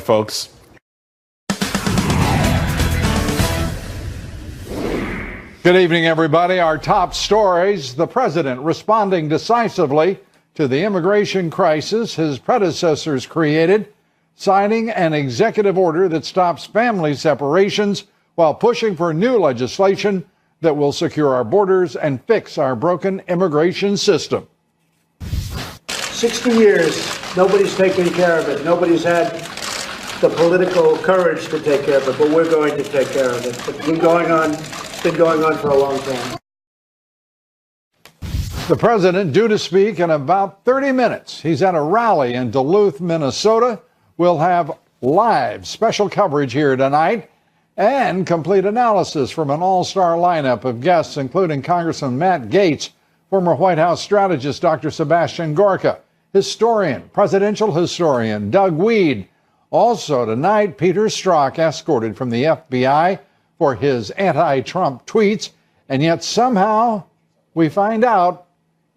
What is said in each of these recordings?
folks. Good evening, everybody. Our top stories: the president responding decisively to the immigration crisis his predecessors created, signing an executive order that stops family separations while pushing for new legislation that will secure our borders and fix our broken immigration system. 60 years, nobody's taken care of it. Nobody's had the political courage to take care of it, but we're going to take care of it. It's been going on for a long time. The president due to speak in about 30 minutes. He's at a rally in Duluth, Minnesota. We'll have live special coverage here tonight and complete analysis from an all-star lineup of guests, including Congressman Matt Gaetz, former White House strategist Dr. Sebastian Gorka, historian, presidential historian Doug Wead. Also tonight, Peter Strzok, escorted from the FBI for his anti-Trump tweets, and yet somehow we find out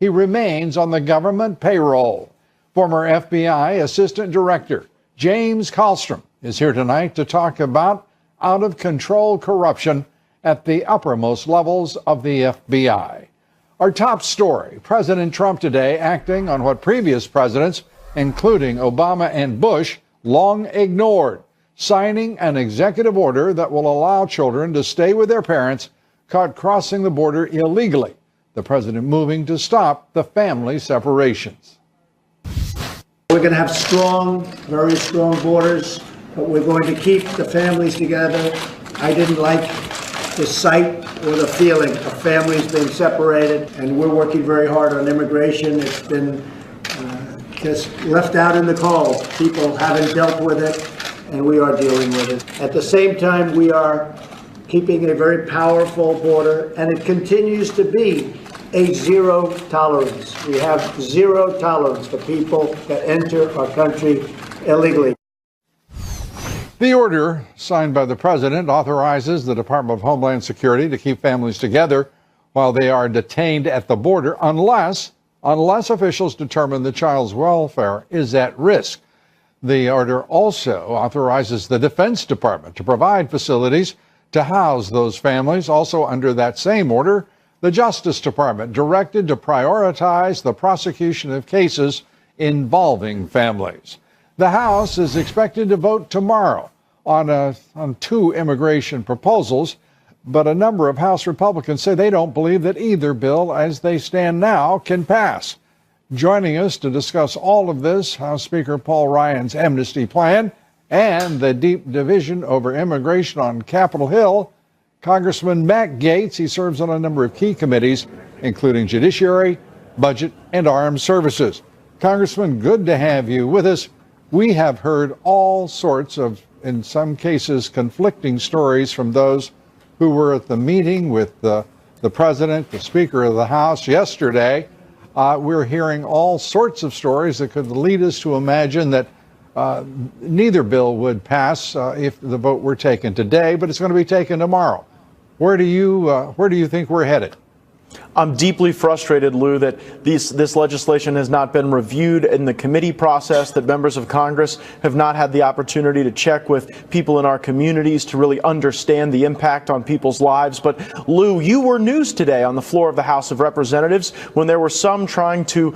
he remains on the government payroll. Former FBI Assistant Director James Kallstrom is here tonight to talk about out-of-control corruption at the uppermost levels of the FBI. Our top story: President Trump today acting on what previous presidents, including Obama and Bush, long ignored, signing an executive order that will allow children to stay with their parents caught crossing the border illegally. The president moving to stop the family separations. We're going to have strong, very strong borders, but we're going to keep the families together. I didn't like the sight or the feeling of families being separated, and we're working very hard on immigration. It's been just left out in the cold. People haven't dealt with it, and we are dealing with it. At the same time, we are keeping a very powerful border, and it continues to be a zero tolerance. We have zero tolerance for people that enter our country illegally. The order signed by the president authorizes the Department of Homeland Security to keep families together while they are detained at the border unless officials determine the child's welfare is at risk. The order also authorizes the Defense Department to provide facilities to house those families. Also under that same order, the Justice Department directed to prioritize the prosecution of cases involving families. The House is expected to vote tomorrow on two immigration proposals, but a number of House Republicans say they don't believe that either bill, as they stand now, can pass. Joining us to discuss all of this, House Speaker Paul Ryan's amnesty plan and the deep division over immigration on Capitol Hill, Congressman Matt Gaetz. He serves on a number of key committees, including Judiciary, Budget, and Armed Services. Congressman, good to have you with us. We have heard all sorts of, in some cases, conflicting stories from those who were at the meeting with the president, the Speaker of the House yesterday. We're hearing all sorts of stories that could lead us to imagine that neither bill would pass if the vote were taken today, but it's going to be taken tomorrow. Where do you think we're headed? I'm deeply frustrated, Lou, that this legislation has not been reviewed in the committee process, that members of Congress have not had the opportunity to check with people in our communities to really understand the impact on people's lives. But, Lou, you were news today on the floor of the House of Representatives when there were some trying to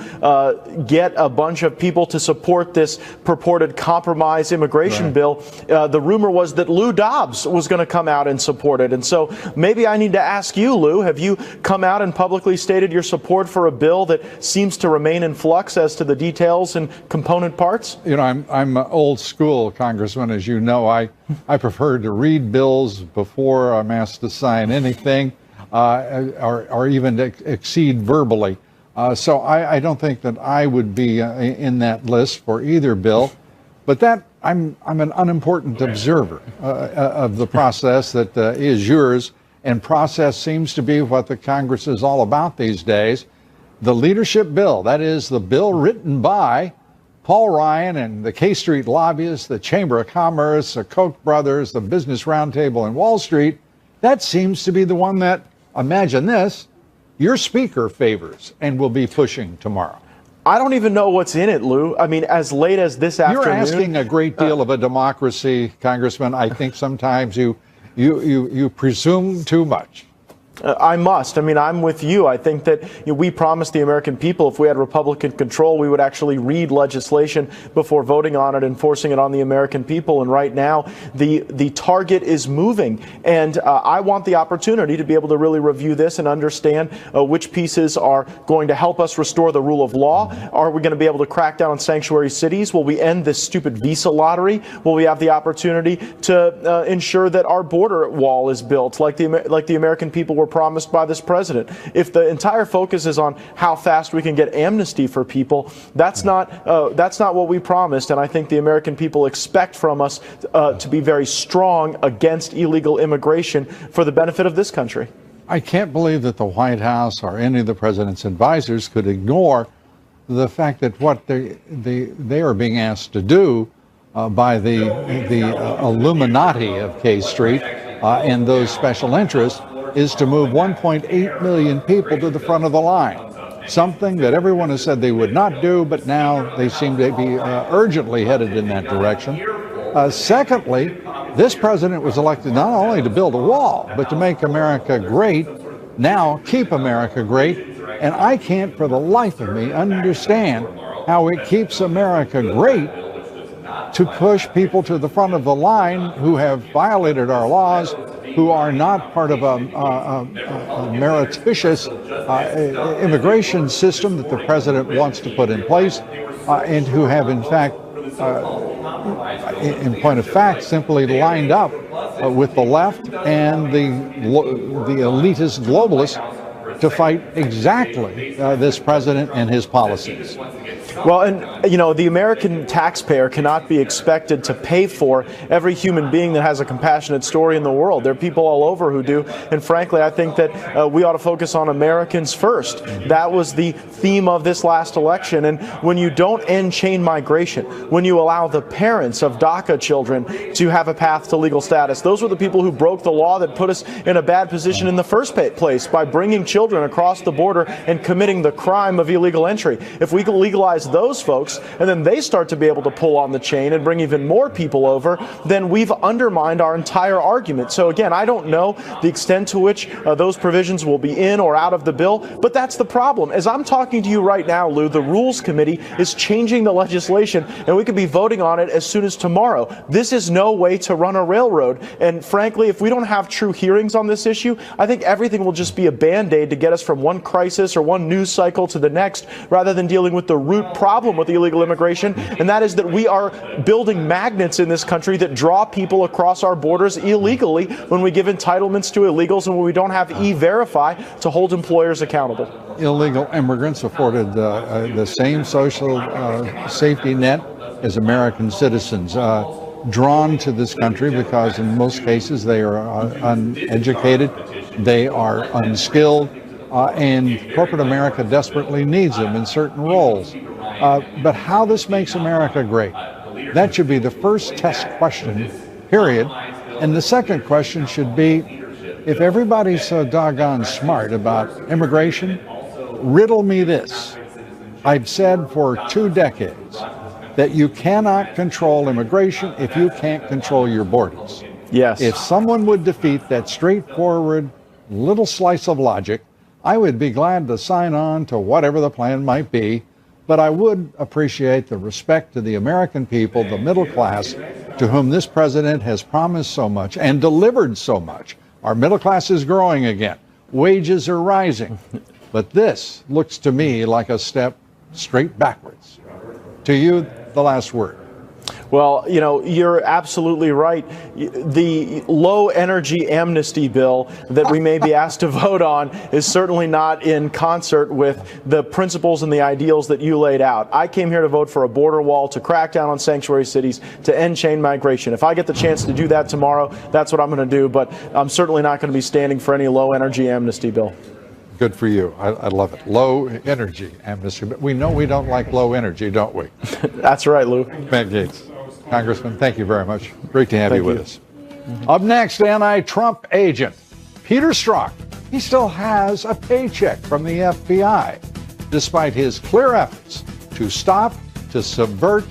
get a bunch of people to support this purported compromise immigration bill. The rumor was that Lou Dobbs was going to come out and support it. And so maybe I need to ask you, Lou, have you come out and publicly stated your support for a bill that seems to remain in flux as to the details and component parts? You know, I'm old school, Congressman. As you know, I prefer to read bills before I'm asked to sign anything, or even to accede verbally. So I don't think that I would be in that list for either bill. But that I'm an unimportant observer of the process that is yours. And process seems to be what the Congress is all about these days. The leadership bill, that is the bill written by Paul Ryan and the K Street lobbyists, the Chamber of Commerce, the Koch brothers, the Business Roundtable, and Wall Street, that seems to be the one that, imagine this, your speaker favors and will be pushing tomorrow. I don't even know what's in it, Lou. I mean, as late as this afternoon. You're asking a great deal of a democracy, Congressman. I think sometimes you presume too much. I must. I mean, I'm with you. I think that we promised the American people if we had Republican control, we would actually read legislation before voting on it and forcing it on the American people. And right now, the target is moving. And I want the opportunity to be able to really review this and understand which pieces are going to help us restore the rule of law. Are we going to be able to crack down on sanctuary cities? Will we end this stupid visa lottery? Will we have the opportunity to ensure that our border wall is built like the American people were promised by this president? If the entire focus is on how fast we can get amnesty for people, that's not what we promised. And I think the American people expect from us to be very strong against illegal immigration for the benefit of this country. I can't believe that the White House or any of the president's advisors could ignore the fact that what they are being asked to do by the Illuminati of K Street and those special interests is to move 1.8 million people to the front of the line, something that everyone has said they would not do, but now they seem to be urgently headed in that direction. Secondly, this president was elected not only to build a wall, but to make America great, now keep America great, and I can't for the life of me understand how it keeps America great to push people to the front of the line who have violated our laws, who are not part of a meretricious immigration system that the president wants to put in place, and who have, in fact, in point of fact, simply lined up with the left and the elitist globalists to fight exactly this president and his policies. Well, and, the American taxpayer cannot be expected to pay for every human being that has a compassionate story in the world. There are people all over who do. And frankly, I think that we ought to focus on Americans first. That was the theme of this last election. And when you don't end chain migration, when you allow the parents of DACA children to have a path to legal status, those were the people who broke the law that put us in a bad position in the first place by bringing children across the border and committing the crime of illegal entry. If we can legalize those folks, and then they start to be able to pull on the chain and bring even more people over, then we've undermined our entire argument. So again, I don't know the extent to which those provisions will be in or out of the bill, but that's the problem. As I'm talking to you right now, Lou, the Rules Committee is changing the legislation, and we could be voting on it as soon as tomorrow. This is no way to run a railroad. And frankly, if we don't have true hearings on this issue, I think everything will just be a Band-Aid to get us from one crisis or one news cycle to the next, rather than dealing with the root problem with illegal immigration, and that is that we are building magnets in this country that draw people across our borders illegally when we give entitlements to illegals and when we don't have E-Verify to hold employers accountable. Illegal immigrants afforded the same social safety net as American citizens, drawn to this country because in most cases they are uneducated, they are unskilled, and corporate America desperately needs them in certain roles. But how this makes America great, that should be the first test question, period. And the second question should be, if everybody's so doggone smart about immigration, riddle me this. I've said for 2 decades that you cannot control immigration if you can't control your borders. Yes. If someone would defeat that straightforward little slice of logic, I would be glad to sign on to whatever the plan might be, but I would appreciate the respect to the American people, the middle class, to whom this president has promised so much and delivered so much. Our middle class is growing again. Wages are rising. But this looks to me like a step straight backwards. To you, the last word. Well, you're absolutely right. The low energy amnesty bill that we may be asked to vote on is certainly not in concert with the principles and the ideals that you laid out. I came here to vote for a border wall, to crack down on sanctuary cities, to end chain migration. If I get the chance to do that tomorrow, that's what I'm going to do. But I'm certainly not going to be standing for any low energy amnesty bill. Good for you. I love it. Low energy amnesty. But we know we don't like low energy, don't we? That's right, Lou. Matt Gaetz. Congressman, thank you very much. Great to have you with us. Up next, anti-Trump agent Peter Strzok. He still has a paycheck from the FBI, despite his clear efforts to stop, to subvert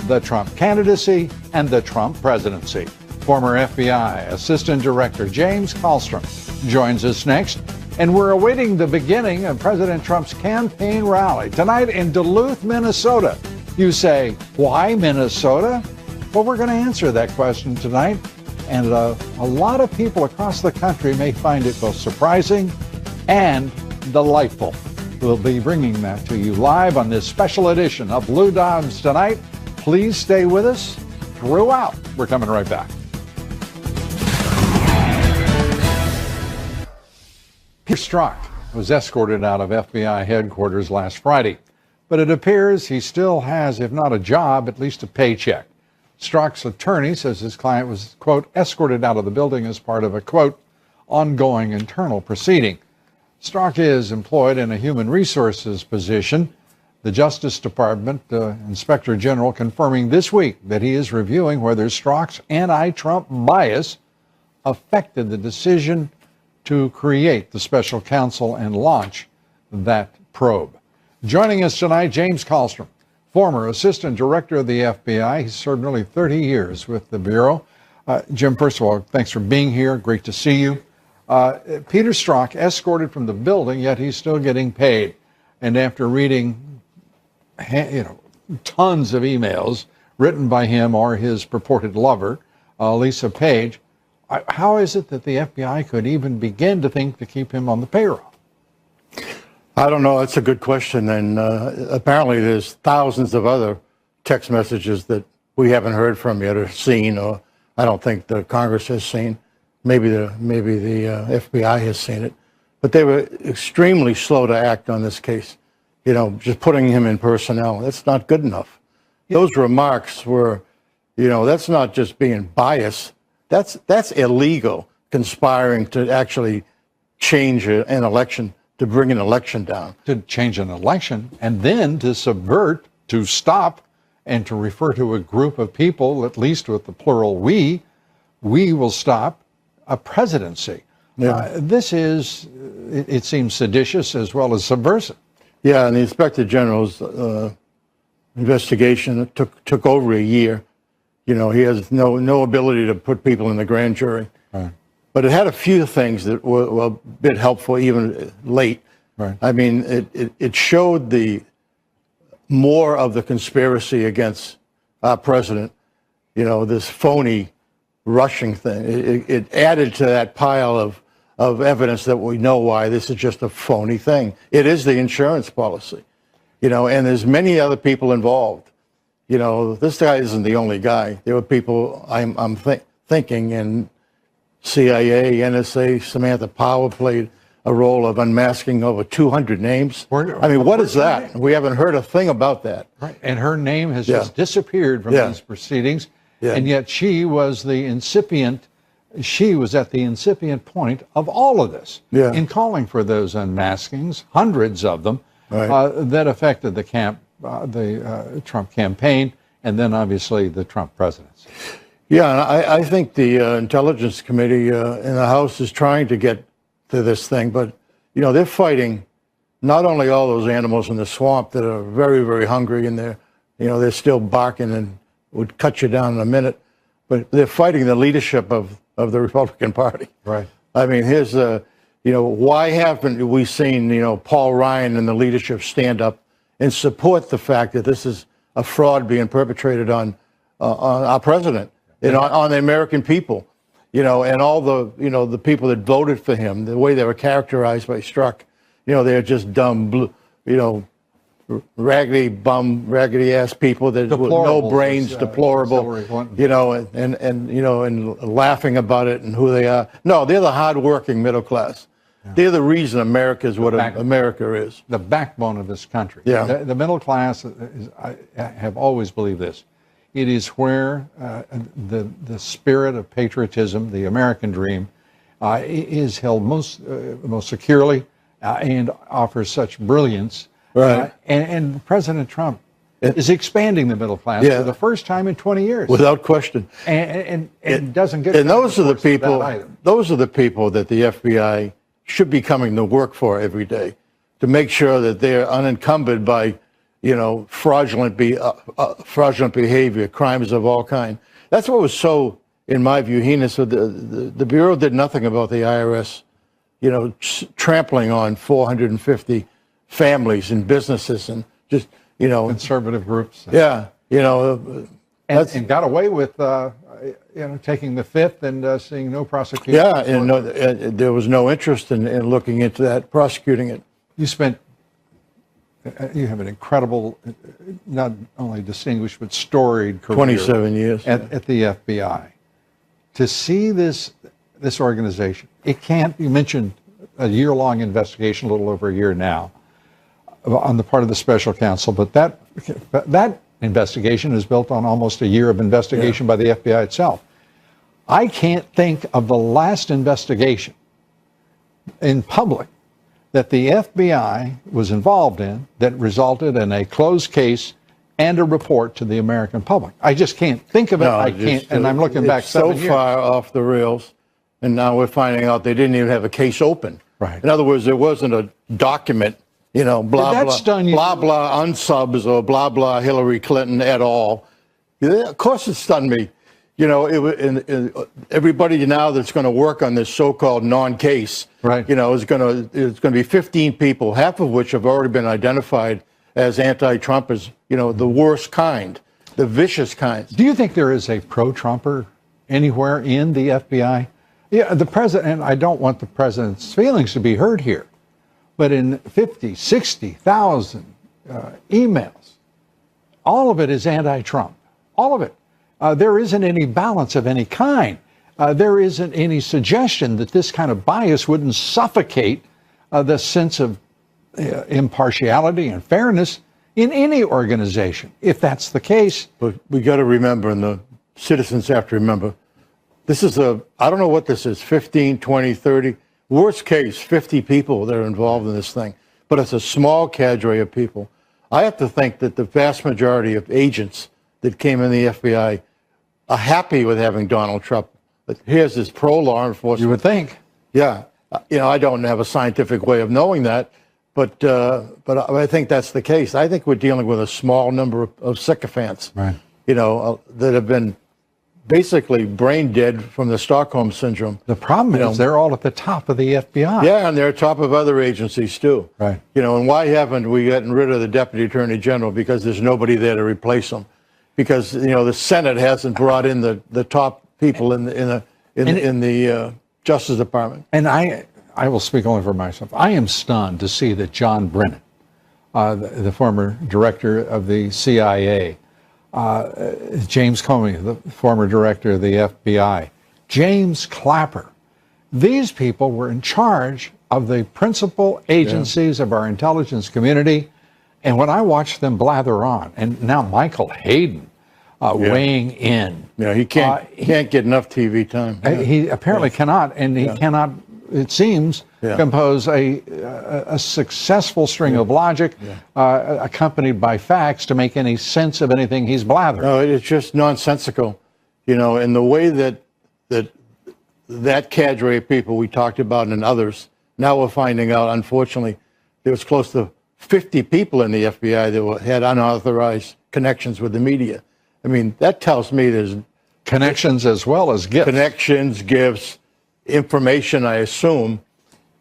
the Trump candidacy and the Trump presidency. Former FBI Assistant Director James Kallstrom joins us next, and we're awaiting the beginning of President Trump's campaign rally tonight in Duluth, Minnesota. You say, why Minnesota? Well, we're going to answer that question tonight, and a lot of people across the country may find it both surprising and delightful. We'll be bringing that to you live on this special edition of Lou Dobbs Tonight. Please stay with us throughout. We're coming right back. Peter Strzok was escorted out of FBI headquarters last Friday, but it appears he still has, if not a job, at least a paycheck. Strzok's attorney says his client was, quote, escorted out of the building as part of a, quote, ongoing internal proceeding. Strzok is employed in a human resources position. The Justice Department Inspector General confirming this week that he is reviewing whether Strzok's anti-Trump bias affected the decision to create the special counsel and launch that probe. Joining us tonight, James Kallstrom, former Assistant Director of the FBI. He served nearly 30 years with the Bureau. Jim, first of all, thanks for being here. Great to see you. Peter Strzok escorted from the building, yet he's still getting paid. And after reading, tons of emails written by him or his purported lover, Lisa Page, how is it that the FBI could even begin to think to keep him on the payroll? I don't know. That's a good question. And apparently there's thousands of other text messages that we haven't heard from yet or seen, or I don't think the Congress has seen. Maybe the FBI has seen it. But they were extremely slow to act on this case. Just putting him in personnel, that's not good enough. Those remarks were, that's not just being biased. That's illegal, conspiring to actually change an election, to bring an election down. To change an election and then to subvert, to stop, and to refer to a group of people, at least with the plural we will stop a presidency. Yeah. This is, it seems, seditious as well as subversive. Yeah, and the Inspector General's investigation took over a year. He has no ability to put people in the grand jury. Right. But it had a few things that were a bit helpful, even late. Right. I mean, it showed more of the conspiracy against our president. This phony rushing thing. It added to that pile of evidence that we know why this is just a phony thing. It is the insurance policy, and there's many other people involved. This guy isn't the only guy. There were people I'm thinking in CIA, NSA, Samantha Power played a role of unmasking over 200 names. I mean, what is that? We haven't heard a thing about that. Right. And her name has just disappeared from these proceedings. Yeah. And yet she was at the incipient point of all of this in calling for those unmaskings, hundreds of them, that affected the Trump campaign and then obviously the Trump presidency. Yeah, and I think the Intelligence Committee in the House is trying to get to this thing, but they're fighting not only all those animals in the swamp that are very, very hungry and they're still barking and would cut you down in a minute, but they're fighting the leadership of the Republican Party. Right. I mean, here's why haven't we seen Paul Ryan and the leadership stand up and support the fact that this is a fraud being perpetrated on our president and on the American people, and all the people that voted for him, the way they were characterized by Strzok, they're just dumb, raggedy ass people that with no brains, deplorable, and laughing about it and who they are. No, they're the hardworking middle class. Yeah. They're the reason America is what America is. The backbone of this country. Yeah. The middle class, I have always believed this. It is where the spirit of patriotism, the American dream, is held most securely and offers such brilliance. Right. And President Trump is expanding the middle class for the first time in 20 years. Without question. And doesn't get. And those are the people. Those are the people that the FBI should be coming to work for every day, to make sure that they're unencumbered by fraudulent behavior, crimes of all kind. That's what was so, in my view, heinous. The Bureau did nothing about the IRS, trampling on 450 families and businesses and just, Conservative groups. yeah, And got away with, taking the fifth and seeing no prosecution. yeah, and there was no interest in looking into that, prosecuting it. You have an incredible, not only distinguished, but storied career. 27 years. At the FBI. To see this organization, you mentioned a year-long investigation, a little over a year now, on the part of the special counsel, but that investigation is built on almost a year of investigation by the FBI itself. I can't think of the last investigation in public that the FBI was involved in that resulted in a closed case and a report to the American public. I just can't think of it. I can't, and I'm looking back 7 years. So far off the rails, and now we're finding out they didn't even have a case open. Right. In other words, there wasn't a document, blah, blah, blah, blah, unsubs or blah, blah, Hillary Clinton et al. Yeah, of course it stunned me. Everybody now that's going to work on this so-called non-case, right. Is going to be 15 people, half of which have already been identified as anti-Trumpers, the worst kind, the vicious kind. Do you think there is a pro-Trumper anywhere in the FBI? Yeah, the president, and I don't want the president's feelings to be hurt here, but in 50, 60,000 emails, all of it is anti-Trump, all of it. There isn't any balance of any kind. There isn't any suggestion that this kind of bias wouldn't suffocate the sense of impartiality and fairness in any organization. If that's the case. But we got to remember, and the citizens have to remember, this is I don't know what this is, 15, 20, 30, worst case, 50 people that are involved in this thing. But it's a small cadre of people. I have to think that the vast majority of agents that came in the FBI are happy with having Donald Trump. But here's this pro-law enforcement. You would think. Yeah. I don't have a scientific way of knowing that, but I think that's the case. I think we're dealing with a small number of sycophants, right. That have been basically brain dead from the Stockholm Syndrome. The problem is they're all at the top of the FBI. Yeah, and they're top of other agencies too. Right. And why haven't we gotten rid of the Deputy Attorney General? Because there's nobody there to replace him. Because the Senate hasn't brought in the top people in the Justice Department. And I will speak only for myself. I am stunned to see that John Brennan, the former director of the CIA, James Comey, the former director of the FBI, James Clapper, these people were in charge of the principal agencies of our intelligence community. And when I watched them blather on, and now Michael Hayden weighing in. Yeah, he can't get enough TV time. He apparently cannot, and he cannot, it seems, compose a successful string of logic accompanied by facts to make any sense of anything he's blathering. No, it's just nonsensical, in the way that cadre of people we talked about and others, now we're finding out, unfortunately, there was close to 50 people in the FBI that had unauthorized connections with the media. I mean, that tells me there's connections as well as gifts. Connections, gifts, information, I assume.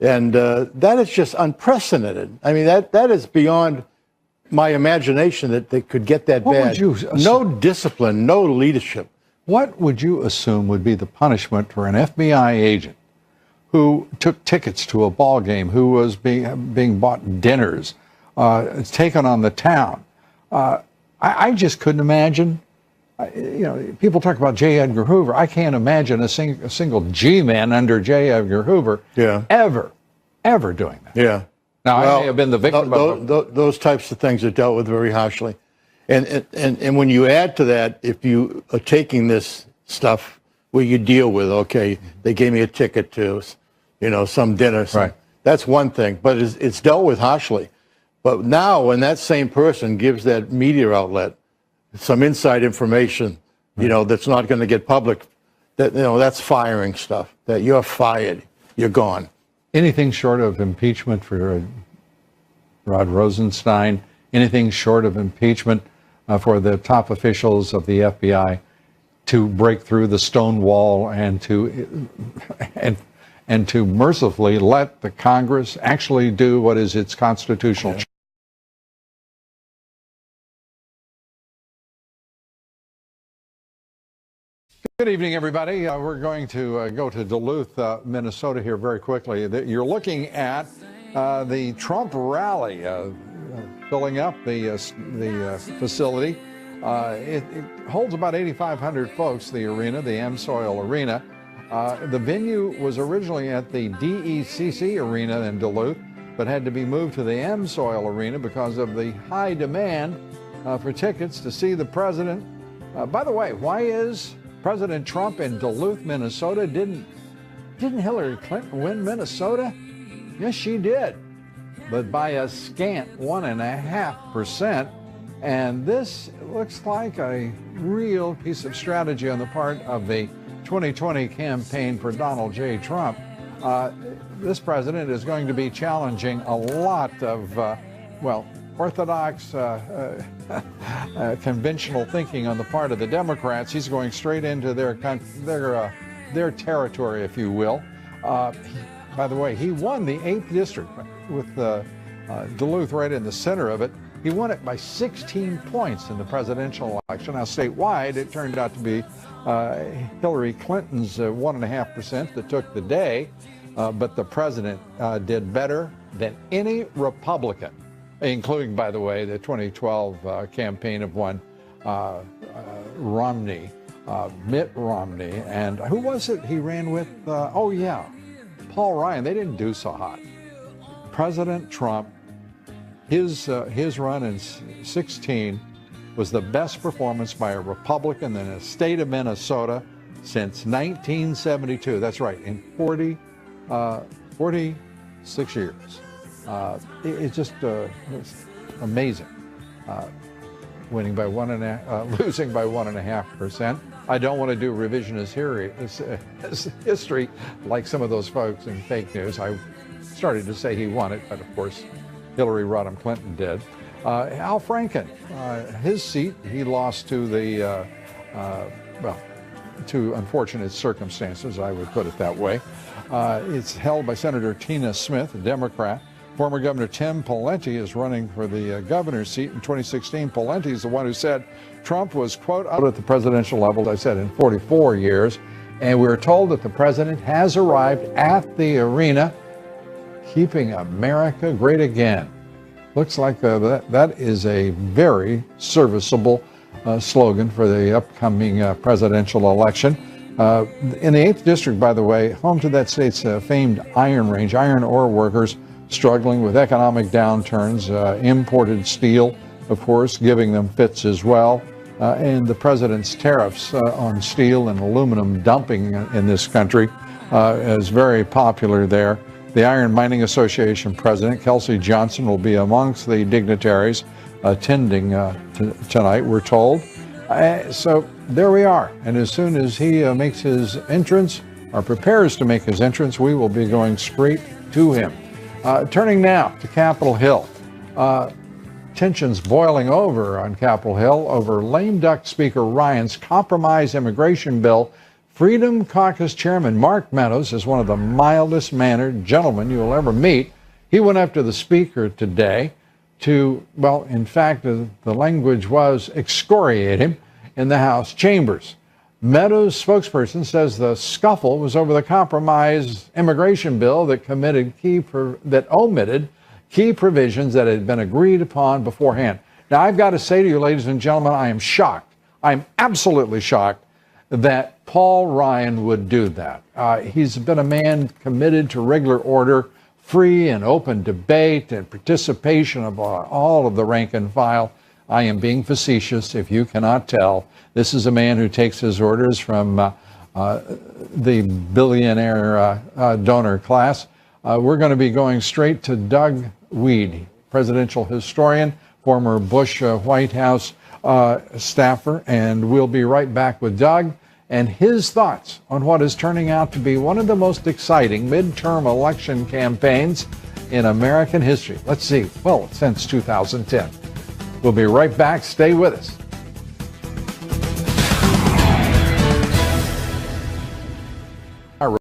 And that is just unprecedented. I mean, that is beyond my imagination that they could get that bad. No discipline, no leadership. What would you assume would be the punishment for an FBI agent who took tickets to a ball game, who was being bought dinners, taken on the town? I just couldn't imagine. People talk about J. Edgar Hoover. I can't imagine a single G-man under J. Edgar Hoover ever doing that. Yeah. Now, I may have been the victim of those types of things are dealt with very harshly. And when you add to that, if you are taking this stuff where you deal with, okay, they gave me a ticket to, some dinner. Right. That's one thing, but it's dealt with harshly. But now when that same person gives that media outlet some inside information, that's not going to get public, that's firing stuff, that you're fired, you're gone. Anything short of impeachment for Rod Rosenstein anything short of impeachment for the top officials of the FBI to break through the stone wall and to mercifully let the Congress actually do what is its constitutional. Good evening, everybody. We're going to go to Duluth, Minnesota here very quickly. You're looking at the Trump rally filling up the facility. It holds about 8,500 folks, the arena, the AmSoil Arena. The venue was originally at the DECC Arena in Duluth, but had to be moved to the AmSoil Arena because of the high demand for tickets to see the president. By the way, why is President Trump in Duluth, Minnesota? Didn't Hillary Clinton win Minnesota? Yes, she did, but by a scant 1.5%. And this looks like a real piece of strategy on the part of the 2020 campaign for Donald J. Trump. This president is going to be challenging a lot of, orthodox, conventional thinking on the part of the Democrats. He's going straight into their territory, if you will. By the way, he won the 8th district with Duluth right in the center of it. He won it by 16 points in the presidential election. Now, statewide, it turned out to be Hillary Clinton's 1.5% that took the day, but the president did better than any Republican, including, by the way, the 2012 campaign of one Romney, Mitt Romney, and who was it he ran with? Paul Ryan. They didn't do so hot. President Trump, his run in 2016 was the best performance by a Republican in the state of Minnesota since 1972. That's right, in 46 years. It's just it's amazing. Winning by losing by 1.5%. I don't want to do revisionist history like some of those folks in fake news. I started to say he won it, but of course Hillary Rodham Clinton did. Al Franken, his seat, he lost to to unfortunate circumstances, I would put it that way. It's held by Senator Tina Smith, a Democrat. Former Governor Tim Pawlenty is running for the governor's seat in 2016. Pawlenty is the one who said Trump was, quote, out at the presidential level, I said, in 44 years. And we're told that the president has arrived at the arena, keeping America great again. Looks like that is a very serviceable slogan for the upcoming presidential election. In the 8th district, by the way, home to that state's famed Iron Range, iron ore workers struggling with economic downturns, imported steel, of course, giving them fits as well, and the president's tariffs on steel and aluminum dumping in this country is very popular there. The Iron Mining Association president, Kelsey Johnson, will be amongst the dignitaries attending tonight, we're told. So there we are. And as soon as he makes his entrance, or prepares to make his entrance, we will be going straight to him. Turning now to Capitol Hill. Tensions boiling over on Capitol Hill over lame duck Speaker Ryan's compromise immigration bill. Freedom Caucus Chairman Mark Meadows is one of the mildest mannered gentlemen you'll ever meet. He went up to the Speaker today to, well, in fact, the language was excoriate him in the House chambers. Meadows' spokesperson says the scuffle was over the compromise immigration bill that omitted key provisions that had been agreed upon beforehand. Now, I've got to say to you, ladies and gentlemen, I am shocked. I'm absolutely shocked that Paul Ryan would do that. He's been a man committed to regular order, free and open debate and participation of all of the rank and file. I am being facetious, if you cannot tell. This is a man who takes his orders from the billionaire donor class. We're going to be going straight to Doug Wead, presidential historian, former Bush White House staffer, and we'll be right back with Doug and his thoughts on what is turning out to be one of the most exciting midterm election campaigns in American history. Let's see, well, since 2010. We'll be right back. Stay with us.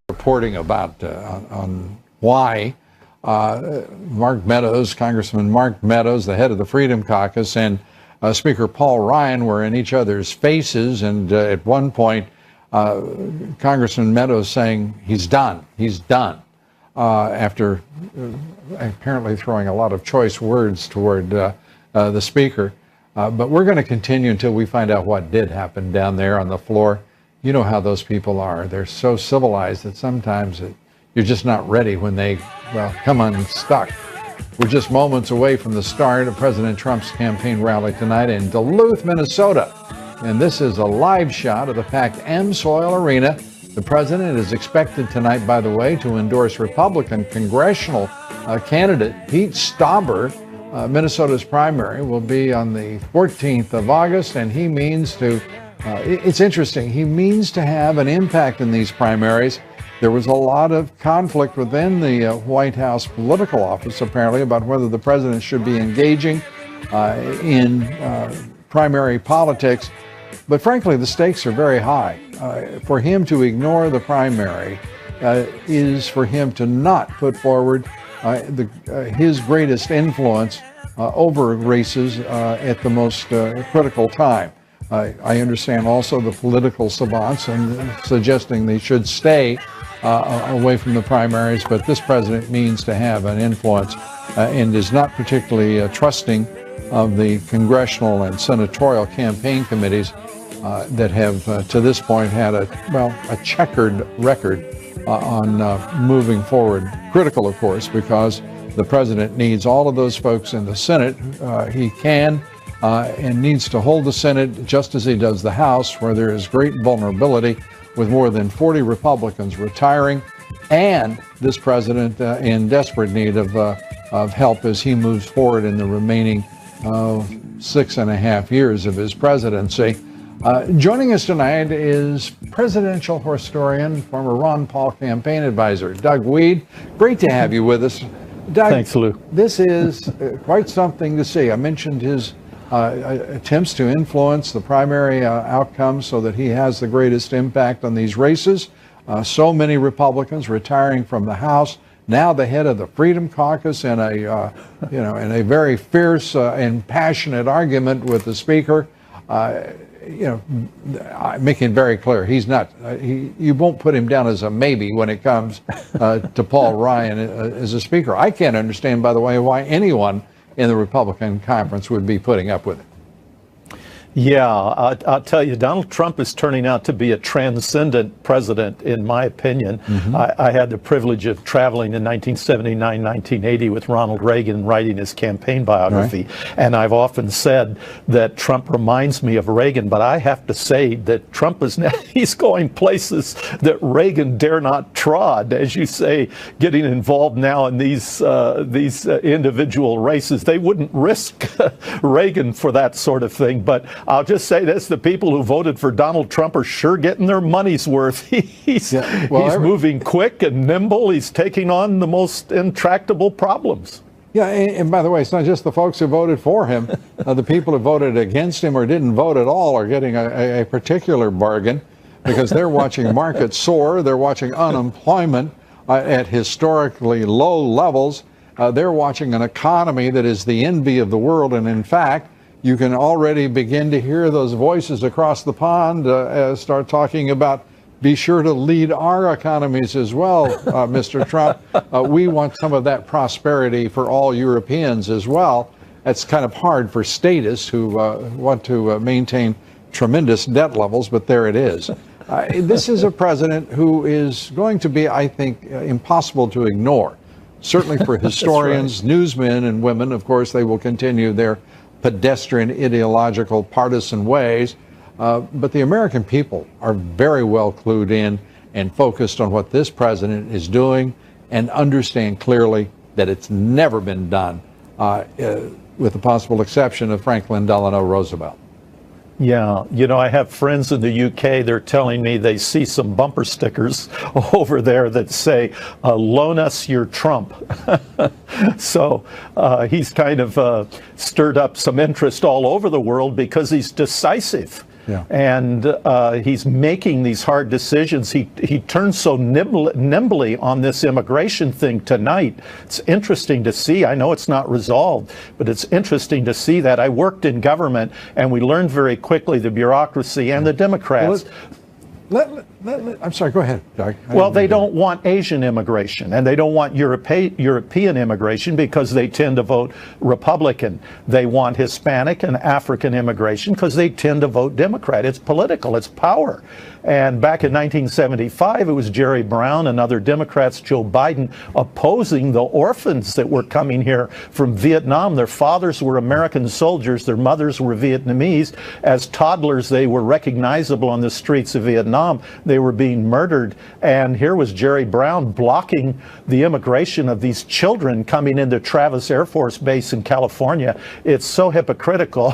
Reporting about on why Mark Meadows, Congressman Mark Meadows, the head of the Freedom Caucus, and Speaker Paul Ryan were in each other's faces, and at one point, Congressman Meadows saying he's done, after apparently throwing a lot of choice words toward the Speaker. But we're going to continue until we find out what did happen down there on the floor. You know how those people are. They're so civilized that sometimes you're just not ready when they, come unstuck. We're just moments away from the start of President Trump's campaign rally tonight in Duluth, Minnesota. And this is a live shot of the packed AmSoil Arena. The president is expected tonight, by the way, to endorse Republican congressional candidate Pete Stauber. Minnesota's primary will be on the 14th of August, and he means to, it's interesting, he means to have an impact in these primaries. There was a lot of conflict within the White House political office, apparently, about whether the president should be engaging in primary politics. But frankly, the stakes are very high. For him to ignore the primary is for him to not put forward his greatest influence over races at the most critical time. I understand also the political savants and suggesting they should stay away from the primaries, but this president means to have an influence and is not particularly trusting of the congressional and senatorial campaign committees that have to this point had a checkered record on moving forward. Critical, of course, because the president needs all of those folks in the Senate. He can and needs to hold the Senate just as he does the House, where there is great vulnerability with more than 40 Republicans retiring, and this president in desperate need of help as he moves forward in the remaining 6.5 years of his presidency. Joining us tonight is presidential historian, former Ron Paul campaign advisor, Doug Wead. Great to have you with us. Doug, thanks, Lou. This is quite something to see. I mentioned his attempts to influence the primary outcomes so that he has the greatest impact on these races. So many Republicans retiring from the House. Now the head of the Freedom Caucus in a very fierce and passionate argument with the Speaker. Making very clear he's not. You won't put him down as a maybe when it comes to Paul Ryan as a Speaker. I can't understand, by the way, why anyone in the Republican conference would be putting up with it. Yeah, I'll tell you, Donald Trump is turning out to be a transcendent president, in my opinion. Mm-hmm. I had the privilege of traveling in 1979, 1980 with Ronald Reagan, writing his campaign biography. Right. And I've often said that Trump reminds me of Reagan, but I have to say that Trump is now, he's going places that Reagan dare not trod, as you say, getting involved now in these individual races. They wouldn't risk Reagan for that sort of thing, but I'll just say this, the people who voted for Donald Trump are sure getting their money's worth. He's moving quick and nimble. He's taking on the most intractable problems. Yeah, and by the way, it's not just the folks who voted for him. The people who voted against him or didn't vote at all are getting a particular bargain because they're watching markets soar. They're watching unemployment at historically low levels. They're watching an economy that is the envy of the world. And in fact, you can already begin to hear those voices across the pond start talking about, be sure to lead our economies as well, Mr. Trump. We want some of that prosperity for all Europeans as well. That's kind of hard for statists who want to maintain tremendous debt levels, but there it is. This is a president who is going to be, I think, impossible to ignore. Certainly for historians, right. Newsmen and women, of course, they will continue their pedestrian, ideological, partisan ways. But the American people are very well clued in and focused on what this president is doing and understand clearly that it's never been done, with the possible exception of Franklin Delano Roosevelt. Yeah, I have friends in the UK. They're telling me they see some bumper stickers over there that say, loan us your Trump. So he's kind of stirred up some interest all over the world because he's decisive. Yeah. And he's making these hard decisions. He turns so nimbly on this immigration thing tonight. It's interesting to see. I know it's not resolved, but it's interesting to see that. I worked in government, and we learned very quickly, the bureaucracy and the Democrats. I'm sorry, go ahead, Doug. Well, they don't want Asian immigration, and they don't want European immigration because they tend to vote Republican. They want Hispanic and African immigration because they tend to vote Democrat. It's political, it's power. And back in 1975, it was Jerry Brown and other Democrats, Joe Biden, opposing the orphans that were coming here from Vietnam. Their fathers were American soldiers, their mothers were Vietnamese. As toddlers, they were recognizable on the streets of Vietnam. They were being murdered, and here was Jerry Brown blocking the immigration of these children coming into Travis Air Force Base in California. It's so hypocritical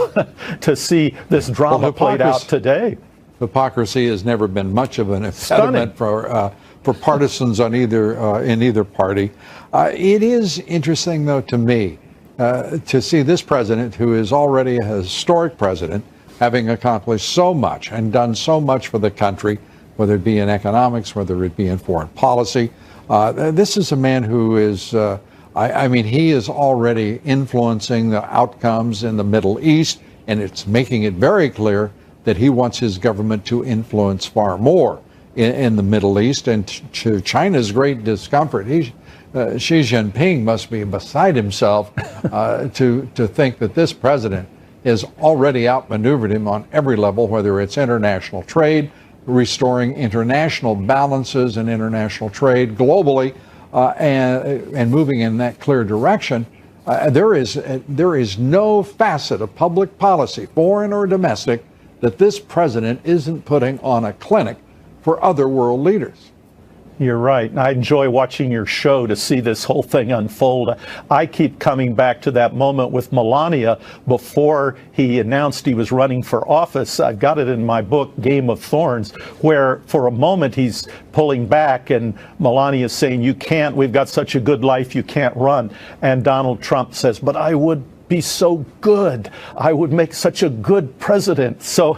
to see this drama played out today. Hypocrisy has never been much of an impediment for partisans on in either party. It is interesting, though, to me, to see this president, who is already a historic president, having accomplished so much and done so much for the country, whether it be in economics, whether it be in foreign policy. This is a man who is, I mean, he is already influencing the outcomes in the Middle East, and it's making it very clear that he wants his government to influence far more in the Middle East. And to China's great discomfort, Xi Jinping must be beside himself to think that this president has already outmaneuvered him on every level, whether it's international trade, restoring international balances and international trade globally, and moving in that clear direction. There is no facet of public policy, foreign or domestic, that this president isn't putting on a clinic for other world leaders. You're right. And I enjoy watching your show to see this whole thing unfold. I keep coming back to that moment with Melania before he announced he was running for office. I've got it in my book, Game of Thorns, where for a moment he's pulling back and Melania is saying, you can't, we've got such a good life, you can't run. And Donald Trump says, but I would be so good. I would make such a good president. So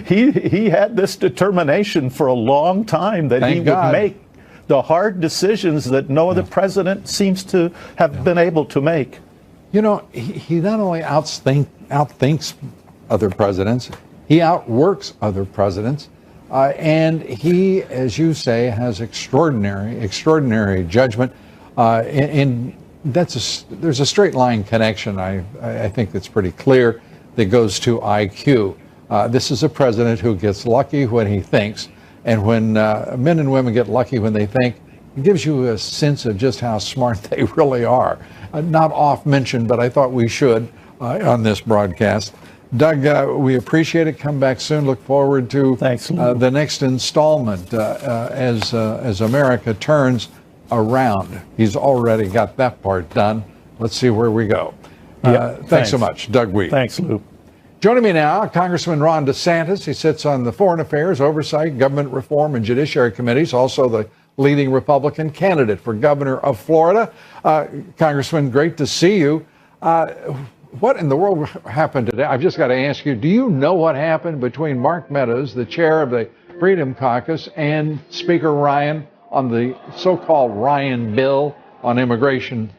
he had this determination for a long time that he would make the hard decisions that no other president seems to have been able to make. You know, he not only outthinks other presidents, he outworks other presidents. And he, as you say, has extraordinary judgment. There's a straight line connection, I think that's pretty clear, that goes to IQ. This is a president who gets lucky when he thinks, and when men and women get lucky when they think, it gives you a sense of just how smart they really are. Not oft mentioned, but I thought we should on this broadcast. Doug, we appreciate it. Come back soon. Look forward to the next installment as America turns around. He's already got that part done. Let's see where we go. Thanks so much, Doug Wead. Thanks, Lou. Joining me now, Congressman Ron DeSantis. He sits on the Foreign Affairs, Oversight, Government Reform, and Judiciary Committees, also the leading Republican candidate for governor of Florida. Congressman, great to see you. What in the world happened today? I've just got to ask you, do you know what happened between Mark Meadows, the chair of the Freedom Caucus, and Speaker Ryan on the so-called Ryan bill on immigration?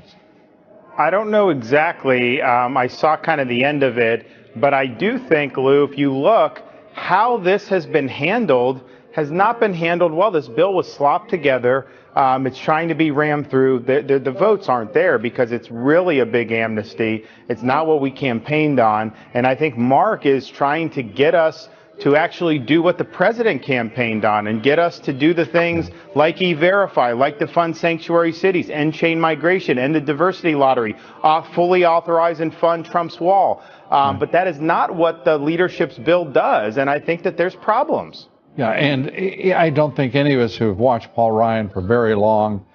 I don't know exactly. I saw kind of the end of it, but I do think, Lou, if you look, how this has been handled has not been handled well. This bill was slopped together. It's trying to be rammed through. The votes aren't there because it's really a big amnesty. It's not what we campaigned on. And I think Mark is trying to get us to actually do what the president campaigned on and get us to do the things like E-Verify, like to fund sanctuary cities, end chain migration, end the diversity lottery, fully authorize and fund Trump's wall. But that is not what the leadership's bill does. And I think that there's problems. Yeah, and I don't think any of us who have watched Paul Ryan for very long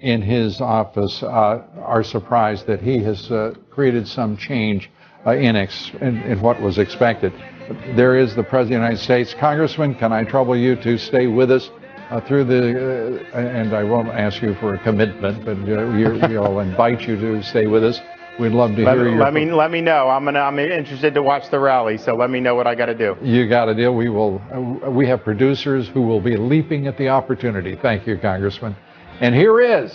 in his office are surprised that he has created some change in what was expected. There is the President of the United States. Congressman, can I trouble you to stay with us through the, and I won't ask you for a commitment, but I'll invite you to stay with us. We'd love to hear your... Let me know. I'm interested to watch the rally, so let me know what I got to do. You got a deal. We have producers who will be leaping at the opportunity. Thank you, Congressman. And here is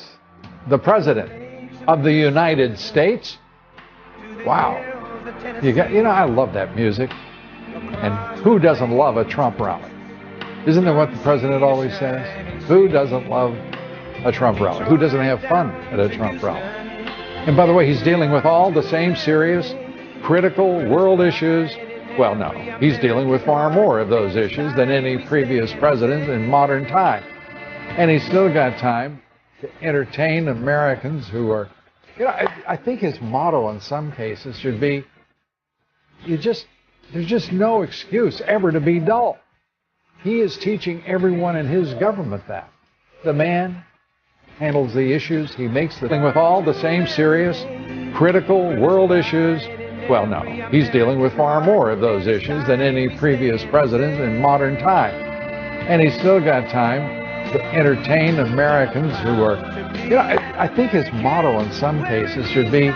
the President of the United States. Wow. I love that music. And who doesn't love a Trump rally? Isn't that what the president always says? Who doesn't love a Trump rally? Who doesn't have fun at a Trump rally? And by the way, he's dealing with all the same serious, critical world issues. Well, no, he's dealing with far more of those issues than any previous president in modern time. And he's still got time to entertain Americans who are, I think his motto in some cases should be, there's just no excuse ever to be dull. He is teaching everyone in his government that. The man handles the issues. He makes the thing with all the same serious, critical world issues. Well, no, he's dealing with far more of those issues than any previous president in modern time. And he's still got time to entertain Americans who are, I think his motto in some cases should be,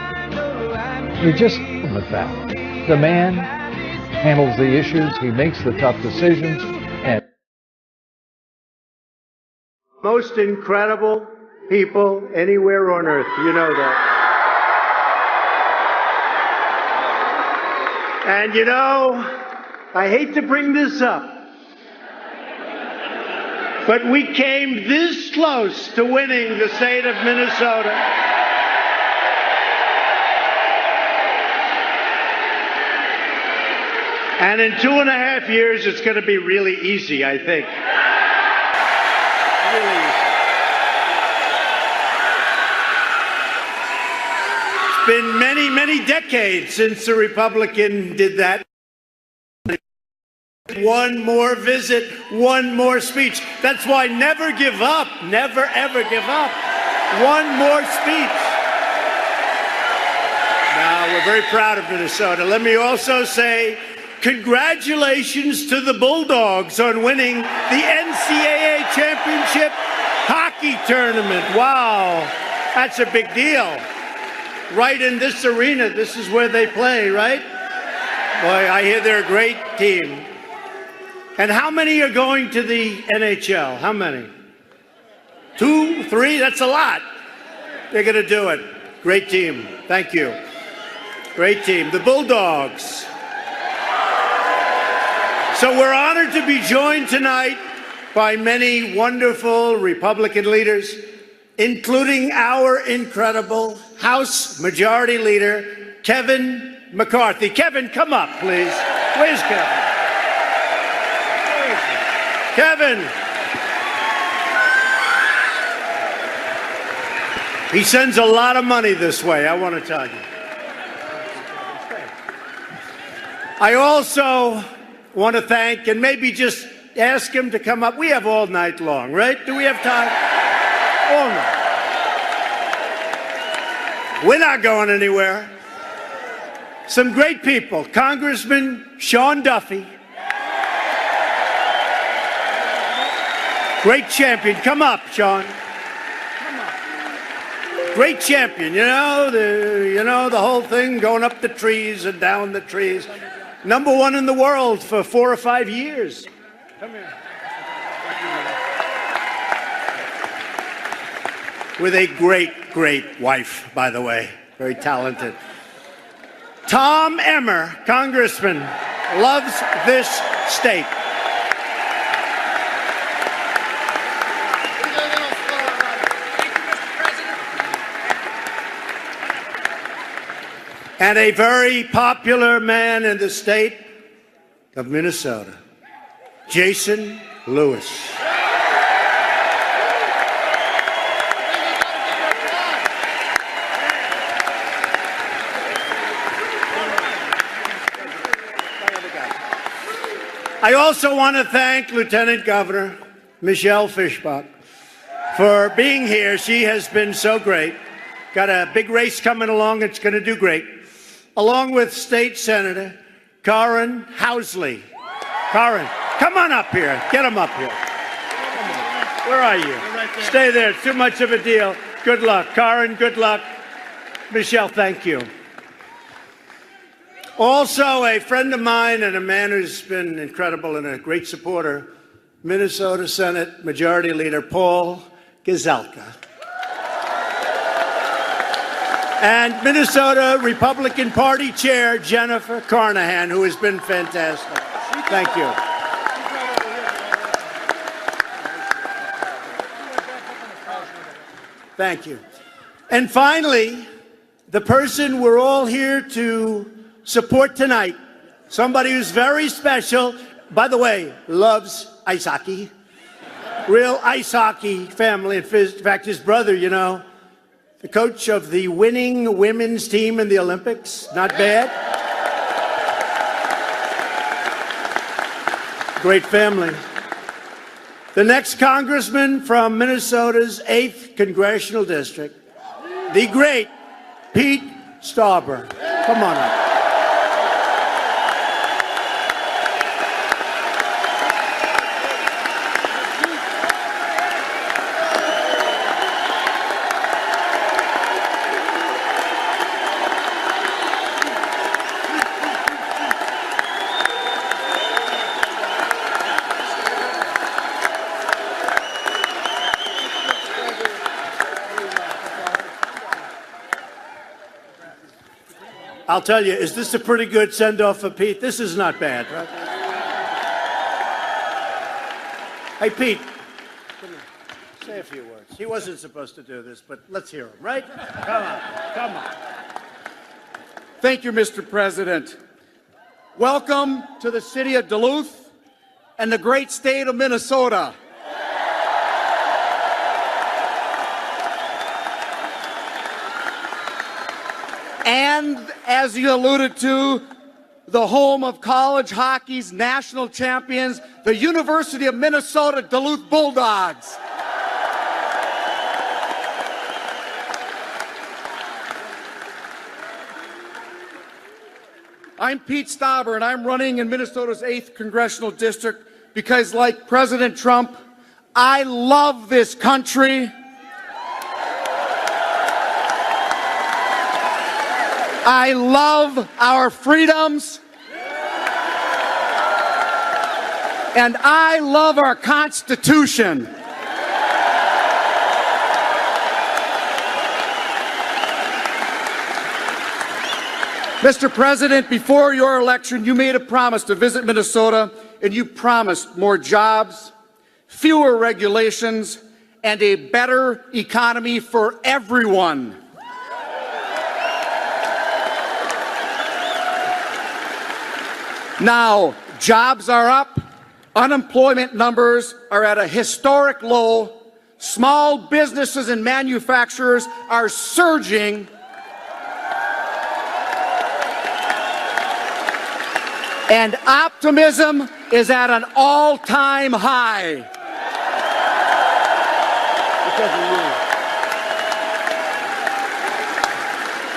with that. The man handles the issues. He makes the tough decisions. And Most incredible people anywhere on earth. You know that. And I hate to bring this up, but we came this close to winning the state of Minnesota. And in 2.5 years, it's going to be really easy, I think. Really easy. It's been many, many decades since a Republican did that. One more visit, one more speech. That's why never give up. Never, ever give up. One more speech. Now, we're very proud of Minnesota. Let me also say, congratulations to the Bulldogs on winning the NCAA championship hockey tournament. Wow, that's a big deal. Right in this arena, this is where they play, right? Boy, I hear they're a great team. And how many are going to the NHL? How many? 2, 3? That's a lot. They're going to do it. Great team. Thank you. Great team. The Bulldogs. So we're honored to be joined tonight by many wonderful Republican leaders, including our incredible House Majority Leader, Kevin McCarthy. Kevin, come up, please. Where's Kevin? Kevin. He sends a lot of money this way, I want to tell you. I also want to thank, and maybe just ask him to come up. We have all night long, right? Do we have time? All night. We're not going anywhere. Some great people. Congressman Sean Duffy. Great champion. Come up, Sean. Come up. Great champion. The whole thing going up the trees and down the trees. Number 1 in the world for 4 or 5 years. Come here. With a great, great wife, by the way. Very talented. Tom Emmer, Congressman, loves this state. And a very popular man in the state of Minnesota, Jason Lewis. I also want to thank Lieutenant Governor Michelle Fischbach for being here. She has been so great. Got a big race coming along. It's going to do great. Along with State Senator Karen Housley. Karen, come on up here. Get him up here. Where are you? Stay there. It's too much of a deal. Good luck. Karen, good luck. Michelle, thank you. Also, a friend of mine and a man who's been incredible and a great supporter, Minnesota Senate Majority Leader Paul Gazelka. And Minnesota Republican Party Chair Jennifer Carnahan, who has been fantastic. Thank you. Thank you. And finally, the person we're all here to support tonight, somebody who's very special, by the way, loves ice hockey, real ice hockey family. In fact, his brother, you know, the coach of the winning women's team in the Olympics. Not bad. Great family. The next congressman from Minnesota's 8th Congressional District, the great Pete Stauber. Come on up. I'll tell you, is this a pretty good send-off for Pete? This is not bad, right? Hey, Pete, come here. Say a few words. He wasn't supposed to do this, but let's hear him, right? Come on, come on. Thank you, Mr. President. Welcome to the city of Duluth and the great state of Minnesota. And as you alluded to, the home of college hockey's national champions, the University of Minnesota Duluth Bulldogs. I'm Pete Stauber, and I'm running in Minnesota's 8th Congressional District because, like President Trump, I love this country. I love our freedoms, and I love our Constitution. Mr. President, before your election, you made a promise to visit Minnesota, and you promised more jobs, fewer regulations, and a better economy for everyone. Now, jobs are up, unemployment numbers are at a historic low, small businesses and manufacturers are surging, and optimism is at an all-time high. Because of you.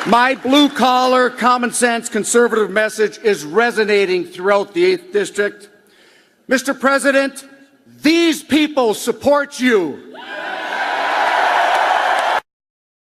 My blue-collar, common-sense, conservative message is resonating throughout the 8th District. Mr. President, these people support you.